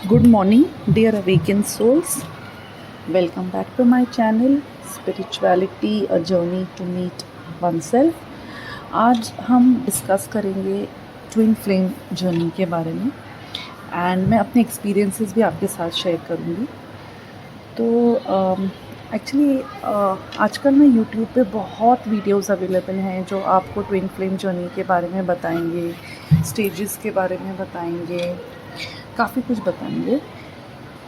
Good morning, dear awakened souls. Welcome back to my channel Spirituality A Journey to Meet Oneself. आज हम discuss करेंगे twin flame journey के बारे में and मैं अपने एक्सपीरियंसेस भी आपके साथ शेयर करूँगी। तो एक्चुअली आजकल ना यूट्यूब पे बहुत वीडियोस अवेलेबल हैं जो आपको ट्विन फ्लेम जर्नी के बारे में बताएंगे, स्टेजेस के बारे में बताएंगे, काफ़ी कुछ बताएंगे।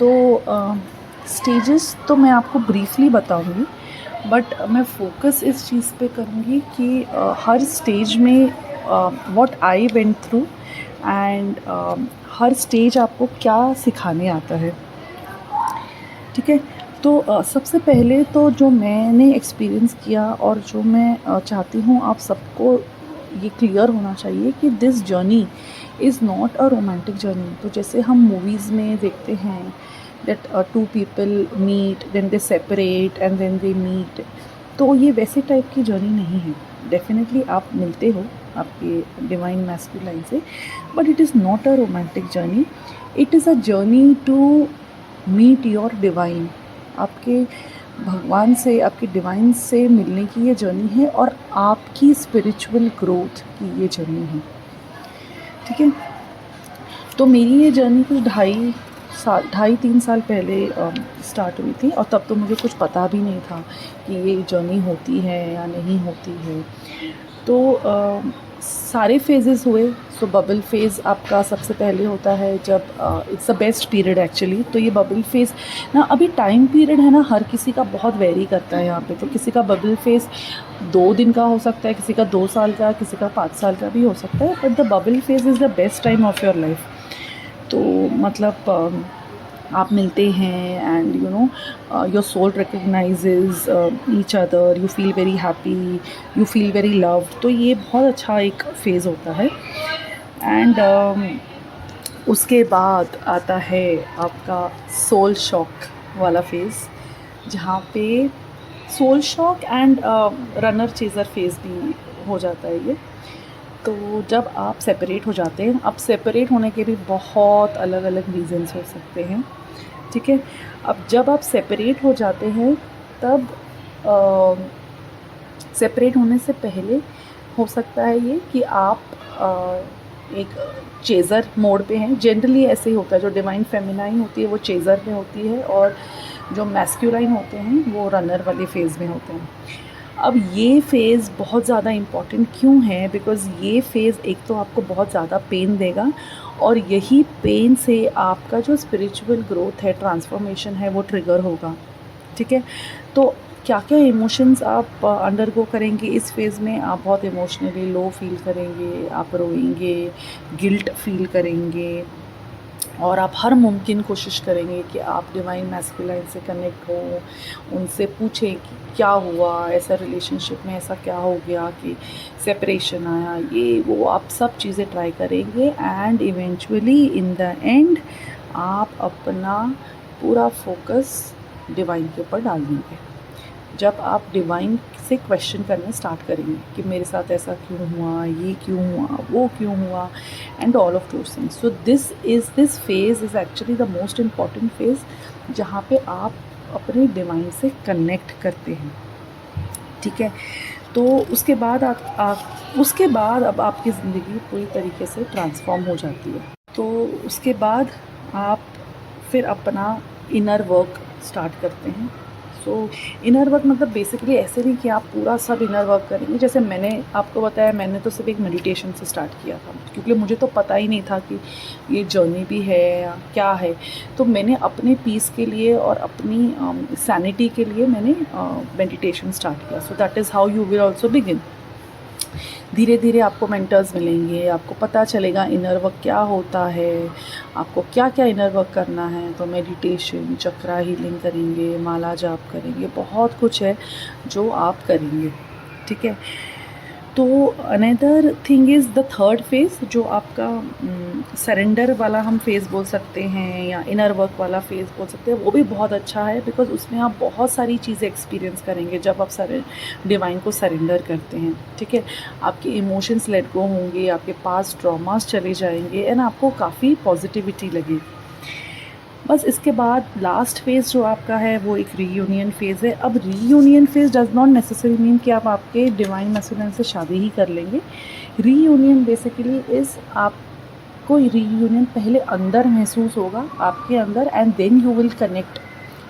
तो स्टेजेस तो मैं आपको ब्रीफली बताऊंगी, बट मैं फोकस इस चीज़ पे करूँगी कि हर स्टेज में what I went through and her stage आपको क्या सिखाने आता है। ठीक है, तो सबसे पहले तो जो मैंने एक्सपीरियंस किया और जो मैं चाहती हूँ आप सबको ये क्लियर होना चाहिए कि this journey is not a romantic journey. तो जैसे हम मूवीज़ में देखते हैं that two people meet then they separate and then they meet, तो ये वैसे टाइप की जर्नी नहीं है। डेफिनेटली आप मिलते हो आपके डिवाइन मैस्कुलाइन से, but it is not a romantic journey. It is a journey to meet your divine. आपके भगवान से, आपके डिवाइन से मिलने की ये जर्नी है और आपकी स्पिरिचुअल ग्रोथ की ये जर्नी है। ठीक है, तो मेरी ये जर्नी कुछ 2.5-3 साल पहले स्टार्ट हुई थी और तब तो मुझे कुछ पता भी नहीं था कि ये जर्नी होती है या नहीं होती है। तो सारे फेजेस हुए। सो बबल फेज़ आपका सबसे पहले होता है जब it's the best period actually. तो ये बबल फेज़ ना, अभी टाइम पीरियड है ना, हर किसी का बहुत वेरी करता है यहाँ पे। तो किसी का बबल फेज़ 2 दिन का हो सकता है, किसी का 2 साल का, किसी का 5 साल का भी हो सकता है, but the bubble phase is the best time of your life. तो मतलब आप मिलते हैं and you know your soul recognises each other, you feel very happy, you feel very loved. तो ये बहुत अच्छा एक फ़ेज़ होता है। एंड उसके बाद आता है आपका सोल शॉक वाला फ़ेज़, जहाँ पे soul shock and runner chaser phase भी हो जाता है ये। तो जब आप सेपरेट हो जाते हैं, अब सेपरेट होने के भी बहुत अलग अलग रीज़न्स हो सकते हैं। ठीक है, अब जब आप सेपरेट हो जाते हैं तब सेपरेट होने से पहले हो सकता है ये कि आप एक चेज़र मोड पे हैं। जनरली ऐसे ही होता है, जो डिवाइन फेमिनाइन होती है वो चेज़र में होती है और जो मैस्कुलाइन होते हैं वो रनर वाले फेज़ में होते हैं। अब ये फ़ेज़ बहुत ज़्यादा इम्पॉर्टेंट क्यों है? बिकॉज़ ये फ़ेज़ एक तो आपको बहुत ज़्यादा पेन देगा और यही पेन से आपका जो स्पिरिचुअल ग्रोथ है, ट्रांसफॉर्मेशन है, वो ट्रिगर होगा। ठीक है, तो क्या-क्या इमोशंस आप अंडरगो करेंगे इस फ़ेज़ में? आप बहुत इमोशनली लो फ़ील करेंगे, आप रोएंगे, गिल्ट फ़ील करेंगे और आप हर मुमकिन कोशिश करेंगे कि आप डिवाइन मैस्कुलाइन से कनेक्ट हो, उनसे पूछें कि क्या हुआ, ऐसा रिलेशनशिप में ऐसा क्या हो गया कि सेपरेशन आया, ये वो आप सब चीज़ें ट्राई करेंगे and eventually in the end आप अपना पूरा फोकस डिवाइन के ऊपर डाल देंगे। जब आप डिवाइन से क्वेश्चन करना स्टार्ट करेंगे कि मेरे साथ ऐसा क्यों हुआ, ये क्यों हुआ, वो क्यों हुआ, and all of those things. So this phase is actually the most important phase, जहाँ पे आप अपने डिवाइन से कनेक्ट करते हैं। ठीक है, तो उसके बाद उसके बाद अब आपकी ज़िंदगी पूरी तरीके से ट्रांसफॉर्म हो जाती है। तो उसके बाद आप फिर अपना इनर वर्क स्टार्ट करते हैं। सो इनर वर्क मतलब बेसिकली ऐसे नहीं कि आप पूरा सब इनर वर्क करेंगे। जैसे मैंने आपको बताया, मैंने तो सिर्फ एक मेडिटेशन से स्टार्ट किया था, क्योंकि मुझे तो पता ही नहीं था कि ये जर्नी भी है या क्या है। तो मैंने अपने पीस के लिए और अपनी सैनिटी के लिए मैंने मेडिटेशन स्टार्ट किया। सो that is how you will also begin. धीरे धीरे आपको मेंटर्स मिलेंगे, आपको पता चलेगा इनर वर्क क्या होता है, आपको क्या क्या इनर वर्क करना है। तो मेडिटेशन, चक्रा हीलिंग करेंगे, माला जाप करेंगे, बहुत कुछ है जो आप करेंगे। ठीक है, तो another thing is the third phase, जो आपका सरेंडर वाला हम फेज़ बोल सकते हैं या इनर वर्क वाला फेज़ बोल सकते हैं। वो भी बहुत अच्छा है बिकॉज़ उसमें आप बहुत सारी चीज़ें एक्सपीरियंस करेंगे जब आप डिवाइन को सरेंडर करते हैं। ठीक है, आपके इमोशंस लेट गो होंगे, आपके पास ट्रॉमास चले जाएंगे एंड आपको काफ़ी पॉजिटिविटी लगेगी। बस इसके बाद लास्ट फेज़ जो आपका है वो एक रीयूनियन फ़ेज़ है। अब reunion phase does not necessary mean कि आप आपके डिवाइन मैस्कुलिन से शादी ही कर लेंगे। रीयूनियन बेसिकली इज़ आपको रीयूनियन पहले अंदर महसूस होगा आपके अंदर, and then you will connect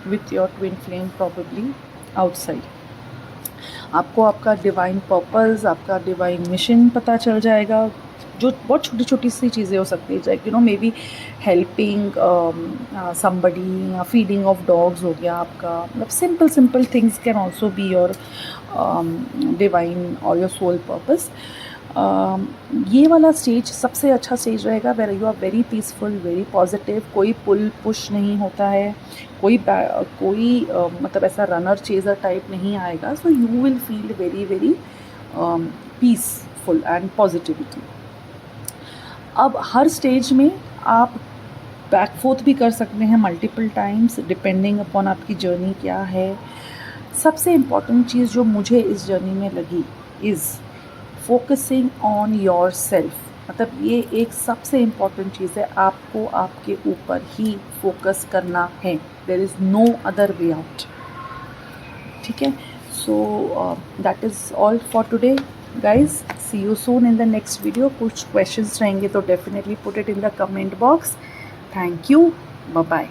with your twin flame probably outside. आपको आपका डिवाइन पर्पस, आपका डिवाइन मिशन पता चल जाएगा, जो बहुत छोटी छोटी सी चीज़ें हो सकती है, like may be helping somebody या फीडिंग ऑफ डॉग्स हो गया आपका, मतलब simple simple things can also be your divine और योर सोल पर्पस। ये वाला स्टेज सबसे अच्छा स्टेज रहेगा where you are very peaceful, very positive, कोई पुल पुश नहीं होता है, कोई मतलब ऐसा रनर चेजर टाइप नहीं आएगा। So you will feel very very peaceful and positivity. अब हर स्टेज में आप बैक फोर्थ भी कर सकते हैं मल्टीपल टाइम्स, डिपेंडिंग अपॉन आपकी जर्नी क्या है। सबसे इम्पॉर्टेंट चीज़ जो मुझे इस जर्नी में लगी is focusing on your self. मतलब ये एक सबसे इम्पॉर्टेंट चीज़ है, आपको आपके ऊपर ही फोकस करना है, there is no other way out. ठीक है, so that is all for today guys, see you soon in the next video. कुछ क्वेश्चंस रहेंगे तो definitely put it in the comment box. Thank you, bye bye.